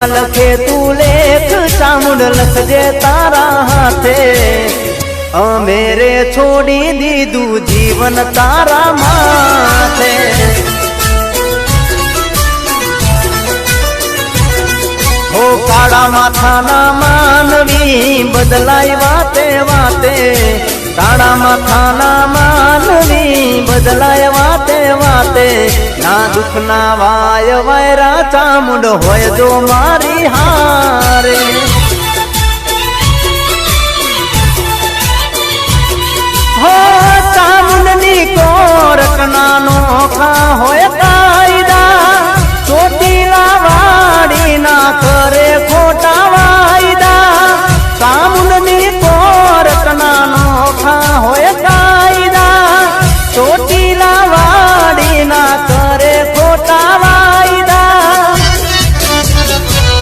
लखे तू लेख चामुंड लखजे तारा हाथे मेरे छोड़ी दीदू जीवन तारा माथे। हो काड़ा माथा ना मानवी बदलाई वाते वाते, काड़ा माथा ना मानवी बदलाय वाते वाते, ना दुख ना वाय वैरा चामुंड होय जो मारी हा